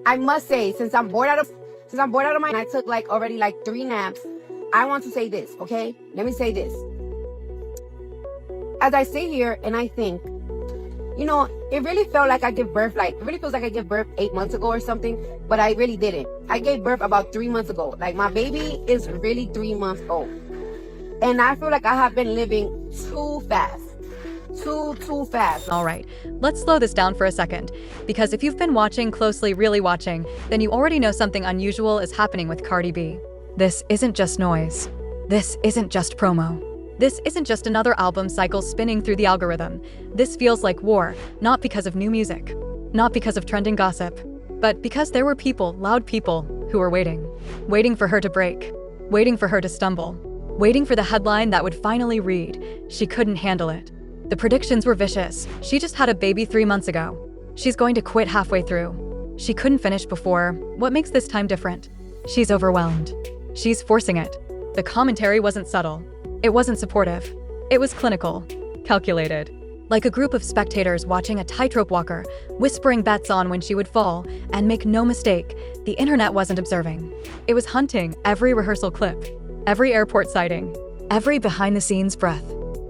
I must say, since I'm bored out of my, I took like already like 3 naps. I want to say this, okay? Let me say this. As I sit here and I think, you know, it really felt like I give birth, like, it really feels like I gave birth 8 months ago or something, but I really didn't. I gave birth about 3 months ago. Like, my baby is really 3 months old. And I feel like I have been living too fast. Too fast. All right, let's slow this down for a second, because if you've been watching closely, really watching, then you already know something unusual is happening with Cardi B. This isn't just noise. This isn't just promo. This isn't just another album cycle spinning through the algorithm. This feels like war, not because of new music, not because of trending gossip, but because there were people, loud people, who were waiting for her to break, waiting for her to stumble, waiting for the headline that would finally read, "She couldn't handle it." The predictions were vicious. She just had a baby 3 months ago. She's going to quit halfway through. She couldn't finish before. What makes this time different? She's overwhelmed. She's forcing it. The commentary wasn't subtle. It wasn't supportive. It was clinical, calculated. Like a group of spectators watching a tightrope walker, whispering bets on when she would fall, and make no mistake, the internet wasn't observing. It was hunting every rehearsal clip, every airport sighting, every behind-the-scenes breath.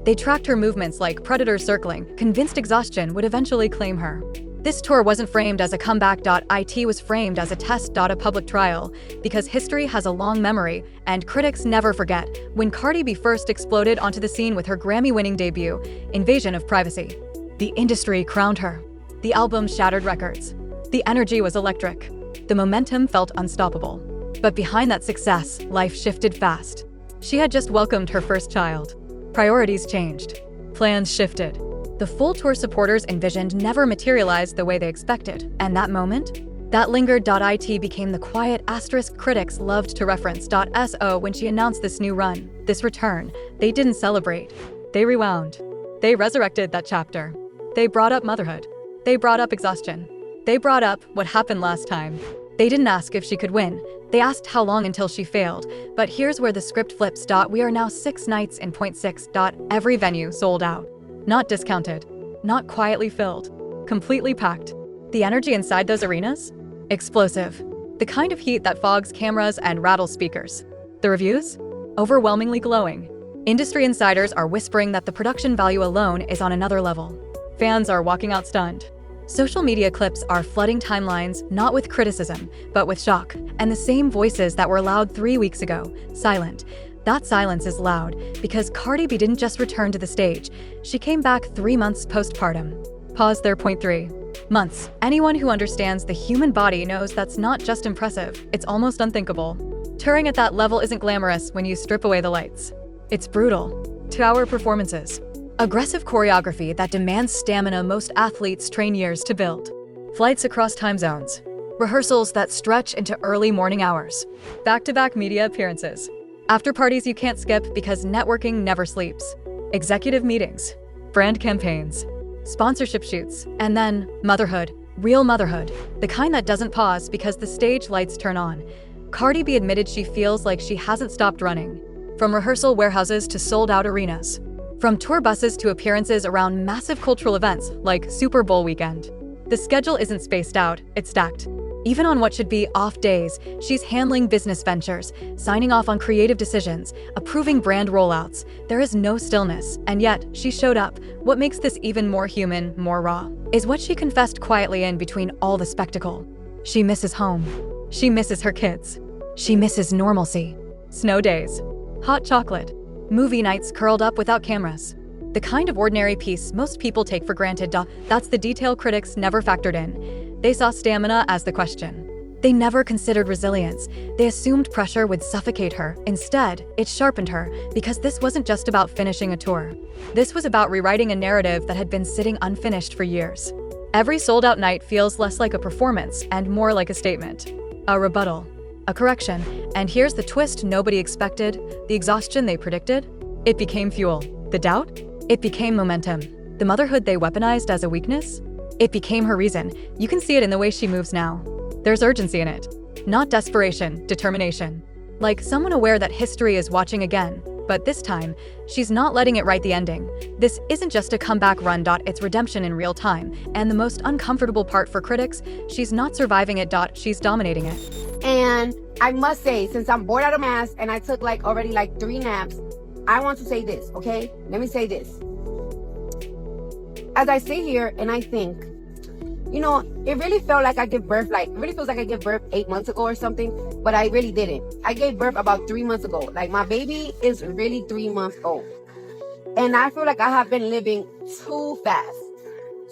They tracked her movements like predators circling, convinced exhaustion would eventually claim her. This tour wasn't framed as a comeback. It was framed as a test. A public trial, because history has a long memory, and critics never forget when Cardi B first exploded onto the scene with her Grammy-winning debut, Invasion of Privacy. The industry crowned her. The album shattered records. The energy was electric. The momentum felt unstoppable. But behind that success, life shifted fast. She had just welcomed her first child. Priorities changed. Plans shifted. The full tour supporters envisioned never materialized the way they expected, and that moment? That lingered. It became the quiet asterisk critics loved to reference. So when she announced this new run, this return, they didn't celebrate. They rewound. They resurrected that chapter. They brought up motherhood. They brought up exhaustion. They brought up what happened last time. They didn't ask if she could win. They asked how long until she failed. But here's where the script flips. We are now 6 nights in point 6. Every venue sold out. Not discounted. Not quietly filled. Completely packed. The energy inside those arenas? Explosive. The kind of heat that fogs cameras and rattles speakers. The reviews? Overwhelmingly glowing. Industry insiders are whispering that the production value alone is on another level. Fans are walking out stunned. Social media clips are flooding timelines, not with criticism, but with shock, and the same voices that were loud 3 weeks ago, silent. That silence is loud because Cardi B didn't just return to the stage. She came back 3 months postpartum. Pause there. Point 3. Months. Anyone who understands the human body knows that's not just impressive, it's almost unthinkable. Touring at that level isn't glamorous when you strip away the lights. It's brutal. 2-hour performances. Aggressive choreography that demands stamina most athletes train years to build. Flights across time zones. Rehearsals that stretch into early morning hours. Back-to-back media appearances. After parties you can't skip because networking never sleeps. Executive meetings. Brand campaigns. Sponsorship shoots. And then motherhood. Real motherhood. The kind that doesn't pause because the stage lights turn on. Cardi B admitted she feels like she hasn't stopped running. From rehearsal warehouses to sold-out arenas. From tour buses to appearances around massive cultural events like Super Bowl weekend. The schedule isn't spaced out, it's stacked. Even on what should be off days, she's handling business ventures, signing off on creative decisions, approving brand rollouts. There is no stillness, and yet she showed up. What makes this even more human, more raw, is what she confessed quietly in between all the spectacle. She misses home. She misses her kids. She misses normalcy. Snow days. Hot chocolate. Movie nights curled up without cameras. The kind of ordinary peace most people take for granted. That's the detail critics never factored in. They saw stamina as the question. They never considered resilience. They assumed pressure would suffocate her. Instead, it sharpened her, because this wasn't just about finishing a tour. This was about rewriting a narrative that had been sitting unfinished for years. Every sold-out night feels less like a performance and more like a statement. A rebuttal. A correction. And here's the twist nobody expected. The exhaustion they predicted? It became fuel. The doubt? It became momentum. The motherhood they weaponized as a weakness? It became her reason. You can see it in the way she moves now. There's urgency in it. Not desperation, determination. Like someone aware that history is watching again. But this time, she's not letting it write the ending. This isn't just a comeback run. It's redemption in real time. And the most uncomfortable part for critics, she's not surviving it. She's dominating it. And I must say, since I'm bored out of mask and I took already 3 naps, I want to say this, okay? Let me say this. As I sit here and I think, it really felt like I gave birth, it really feels like I gave birth 8 months ago or something, but I really didn't. I gave birth about 3 months ago. My baby is really 3 months old. And I feel like I have been living too fast.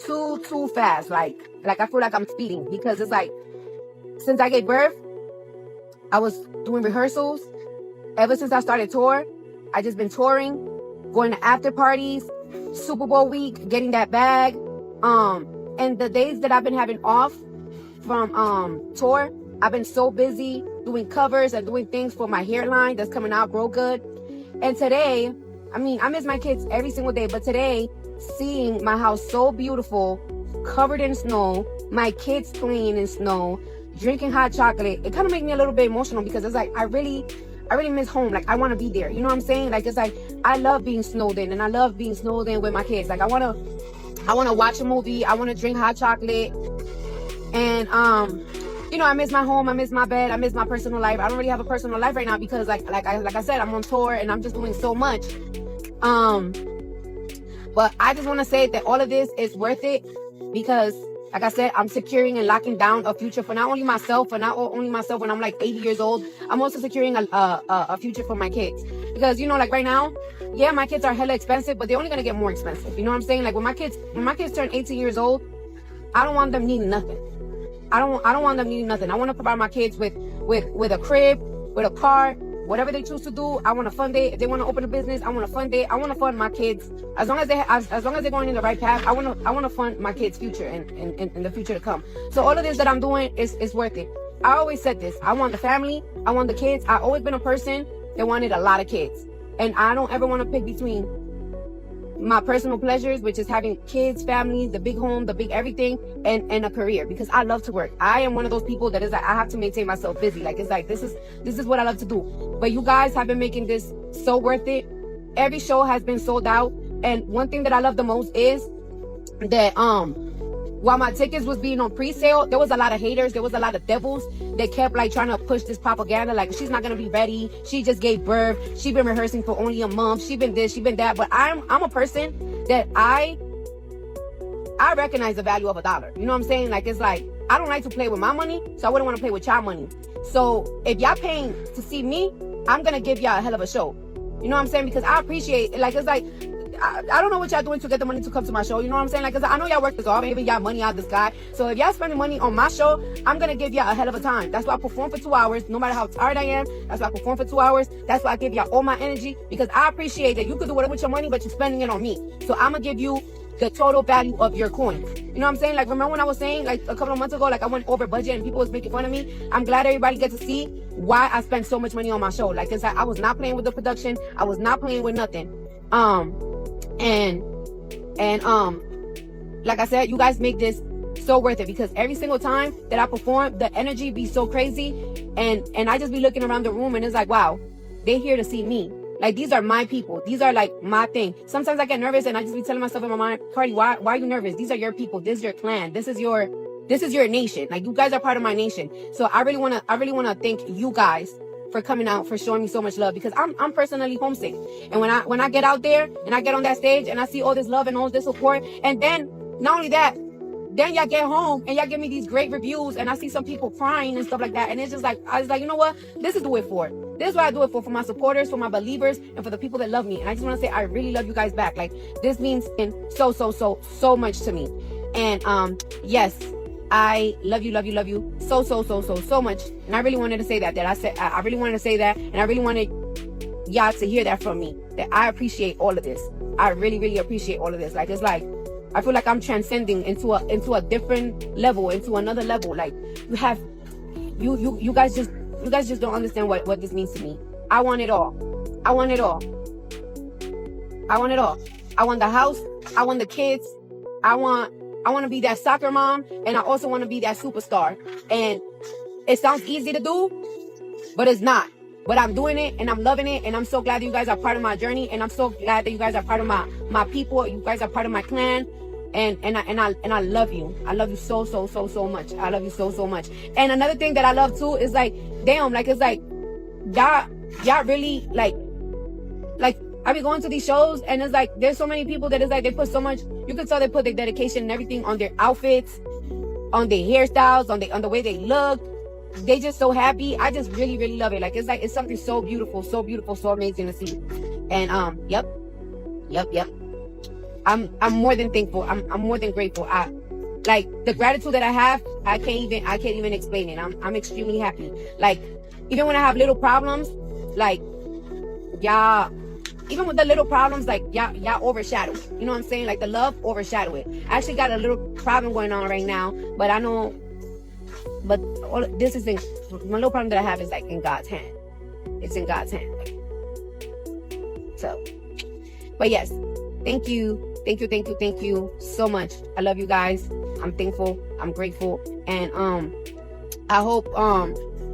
Too fast. I feel like I'm speeding because it's since I gave birth, I was doing rehearsals. Ever since I started tour, I just been touring, going to after parties, Super Bowl week, getting that bag. And the days that I've been having off from tour, I've been so busy doing covers and doing things for my hairline that's coming out real good. And today, I miss my kids every single day, but today, seeing my house so beautiful, covered in snow, my kids playing in snow, drinking hot chocolate, it kind of made me a little bit emotional because it's I really miss home. I want to be there. You know what I'm saying? it's I love being snowed in, and I love being snowed in with my kids. I want to watch a movie. I want to drink hot chocolate. And, I miss my home. I miss my bed. I miss my personal life. I don't really have a personal life right now because like I said, I'm on tour and I'm just doing so much. But I just want to say that all of this is worth it because, like I said, I'm securing and locking down a future for not only myself when I'm 80 years old. I'm also securing a future for my kids. Because, right now, yeah, my kids are hella expensive, but they're only going to get more expensive. You know what I'm saying? When my kids turn 18 years old, I don't want them needing nothing. I don't want them needing nothing. I want to provide my kids with a crib, with a car, whatever they choose to do. I want to fund it. If they want to open a business, I want to fund it. I want to fund my kids as long as they're going in the right path. I want to fund my kids' future and the future to come. So all of this that I'm doing is worth it. I always said this. I want the family. I want the kids. I've always been a person that wanted a lot of kids, and I don't ever want to pick between my personal pleasures, which is having kids, family, the big home, the big everything, and a career, because I love to work. I am one of those people that is I have to maintain myself busy. This is what I love to do. But you guys have been making this so worth it. Every show has been sold out. And one thing that I love the most is that while my tickets was being on pre-sale, there was a lot of haters. There was a lot of devils that kept trying to push this propaganda. She's not going to be ready. She just gave birth. She been rehearsing for only a month. She been this, she been that. But I'm a person that I recognize the value of $1. You know what I'm saying? I don't like to play with my money, so I wouldn't want to play with y'all money. So if y'all paying to see me, I'm going to give y'all a hell of a show. You know what I'm saying? Because I appreciate it. I don't know what y'all doing to get the money to come to my show. You know what I'm saying? Cause I know y'all work this off. I'm giving y'all money out the sky. So if y'all spending money on my show, I'm going to give y'all a hell of a time. That's why I perform for 2 hours. No matter how tired I am, that's why I perform for 2 hours. That's why I give y'all all my energy, because I appreciate that you could do whatever with your money, but you're spending it on me. So I'm going to give you the total value of your coins. You know what I'm saying? Remember when I was saying a couple of months ago, I went over budget and people was making fun of me? I'm glad everybody gets to see why I spend so much money on my show. I was not playing with the production. I was not playing with nothing. And like I said, you guys make this so worth it, because every single time that I perform, the energy be so crazy, and I just be looking around the room and it's wow, they here to see me. These are my people. These are my thing. Sometimes I get nervous and I just be telling myself in my mind, Cardi, why are you nervous? These are your people. This is your clan. This is your nation. You guys are part of my nation. So I really want to thank you guys for coming out, for showing me so much love, because I'm personally homesick. And when I get out there and I get on that stage and I see all this love and all this support, and then not only that, then y'all get home and y'all give me these great reviews and I see some people crying and stuff like that, and it's just I was you know what, this is do it for. This is what I do it for my supporters, for my believers, and for the people that love me. And I just want to say I really love you guys back. This means so much to me. And yes, I love you so much. And I really wanted to say that I really wanted to say that, and I really wanted y'all to hear that from me, that I appreciate all of this. I really appreciate all of this. I feel like I'm transcending into a different level, into another level. You guys just don't understand what this means to me. I want it all. I want it all. I want it all. I want the house. I want the kids. I want to be that soccer mom, and I also want to be that superstar. And it sounds easy to do, but it's not. but I'm doing it and I'm loving it, and I'm so glad that you guys are part of my journey, and I'm so glad that you guys are part of my people. You guys are part of my clan, and I love you. I love you so much. I love you so much. And another thing that I love too is like, damn, like it's like y'all really like I be going to these shows, and it's like there's so many people that it's like they put so much. You can tell they put their dedication and everything on their outfits, on their hairstyles, on the way they look. They just so happy. I just really love it. Like it's something so beautiful, so amazing to see. And yep. I'm more than thankful. I'm more than grateful. I like the gratitude that I have. I can't even explain it. I'm extremely happy. Like even when I have little problems, like y'all. Even with the little problems, like y'all overshadow it. You know what I'm saying? Like the love overshadow it. I actually got a little problem going on right now, but I know, but all this is my little problem that I have is like in God's hand. It's in God's hand. So, but yes, thank you so much. I love you guys. I'm thankful. I'm grateful, and I hope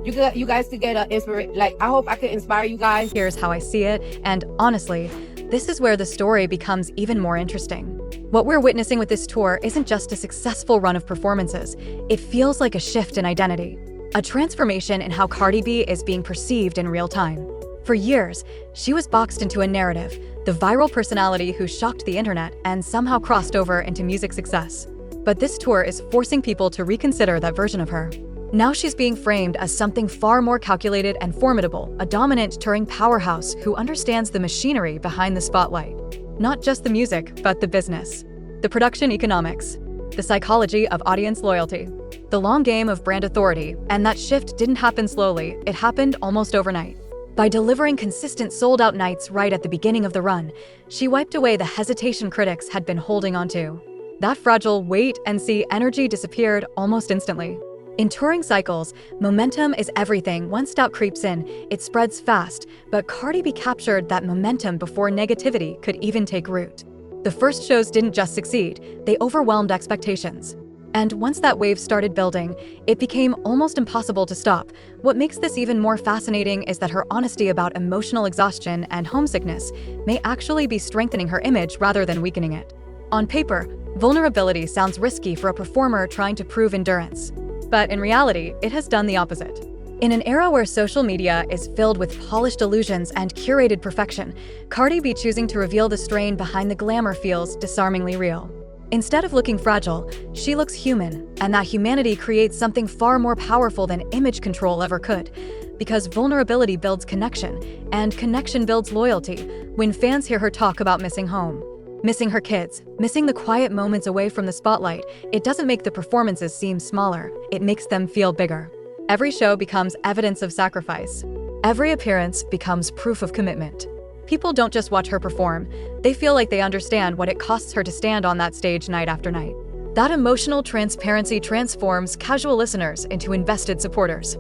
you guys could get I hope I could inspire you guys. Here's how I see it, and honestly, this is where the story becomes even more interesting. What we're witnessing with this tour isn't just a successful run of performances, it feels like a shift in identity, a transformation in how Cardi B is being perceived in real time. For years, she was boxed into a narrative, the viral personality who shocked the internet and somehow crossed over into music success. But this tour is forcing people to reconsider that version of her. Now she's being framed as something far more calculated and formidable, a dominant touring powerhouse who understands the machinery behind the spotlight. Not just the music, but the business, the production economics, the psychology of audience loyalty, the long game of brand authority, and that shift didn't happen slowly, it happened almost overnight. By delivering consistent sold-out nights right at the beginning of the run, she wiped away the hesitation critics had been holding onto. That fragile wait-and-see energy disappeared almost instantly. In touring cycles, momentum is everything. Once doubt creeps in, it spreads fast, but Cardi B captured that momentum before negativity could even take root. The first shows didn't just succeed, they overwhelmed expectations. And once that wave started building, it became almost impossible to stop. What makes this even more fascinating is that her honesty about emotional exhaustion and homesickness may actually be strengthening her image rather than weakening it. On paper, vulnerability sounds risky for a performer trying to prove endurance. But in reality, it has done the opposite. In an era where social media is filled with polished illusions and curated perfection, Cardi B choosing to reveal the strain behind the glamour feels disarmingly real. Instead of looking fragile, she looks human, and that humanity creates something far more powerful than image control ever could. Because vulnerability builds connection, and connection builds loyalty. When fans hear her talk about missing home, missing her kids, missing the quiet moments away from the spotlight, it doesn't make the performances seem smaller, it makes them feel bigger. Every show becomes evidence of sacrifice. Every appearance becomes proof of commitment. People don't just watch her perform, they feel like they understand what it costs her to stand on that stage night after night. That emotional transparency transforms casual listeners into invested supporters.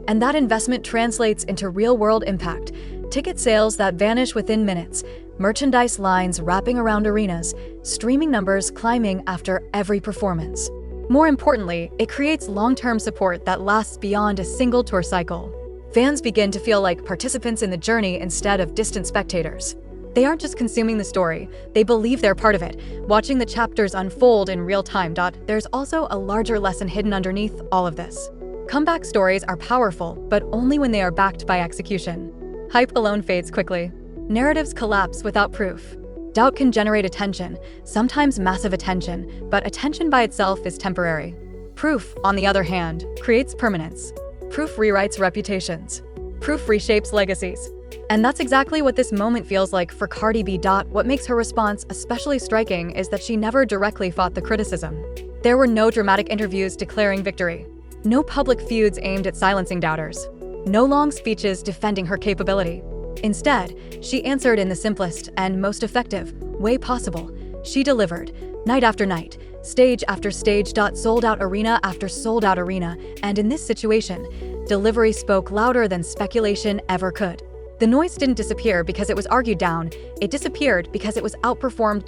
And that investment translates into real-world impact. Ticket sales that vanish within minutes, merchandise lines wrapping around arenas, streaming numbers climbing after every performance. More importantly, it creates long-term support that lasts beyond a single tour cycle. Fans begin to feel like participants in the journey instead of distant spectators. They aren't just consuming the story, they believe they're part of it, watching the chapters unfold in real time. There's also a larger lesson hidden underneath all of this. Comeback stories are powerful, but only when they are backed by execution. Hype alone fades quickly. Narratives collapse without proof. Doubt can generate attention, sometimes massive attention, but attention by itself is temporary. Proof, on the other hand, creates permanence. Proof rewrites reputations. Proof reshapes legacies. And that's exactly what this moment feels like for Cardi B. What makes her response especially striking is that she never directly fought the criticism. There were no dramatic interviews declaring victory. No public feuds aimed at silencing doubters. No long speeches defending her capability. Instead, she answered in the simplest and most effective way possible. She delivered, night after night, stage after stage. Sold out arena after sold out arena, and in this situation, delivery spoke louder than speculation ever could. The noise didn't disappear because it was argued down, it disappeared because it was outperformed.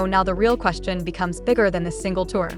Now the real question becomes bigger than this single tour.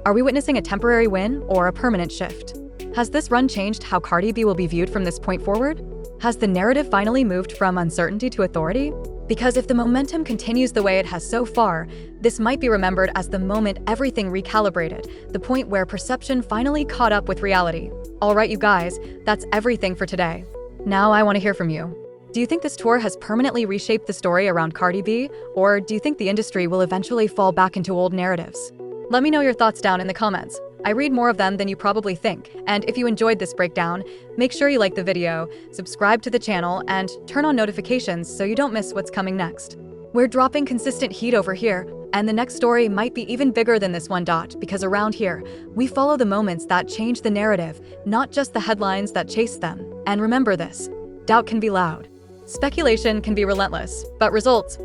Are we witnessing a temporary win or a permanent shift? Has this run changed how Cardi B will be viewed from this point forward? Has the narrative finally moved from uncertainty to authority? Because if the momentum continues the way it has so far, this might be remembered as the moment everything recalibrated, the point where perception finally caught up with reality. All right, you guys, that's everything for today. Now I want to hear from you. Do you think this tour has permanently reshaped the story around Cardi B, or do you think the industry will eventually fall back into old narratives? Let me know your thoughts down in the comments. I read more of them than you probably think, and if you enjoyed this breakdown, make sure you like the video, subscribe to the channel, and turn on notifications so you don't miss what's coming next. We're dropping consistent heat over here, and the next story might be even bigger than this one, because around here, we follow the moments that change the narrative, not just the headlines that chase them. And remember this, doubt can be loud. Speculation can be relentless, but results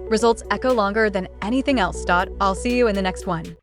echo longer than anything else. I'll see you in the next one.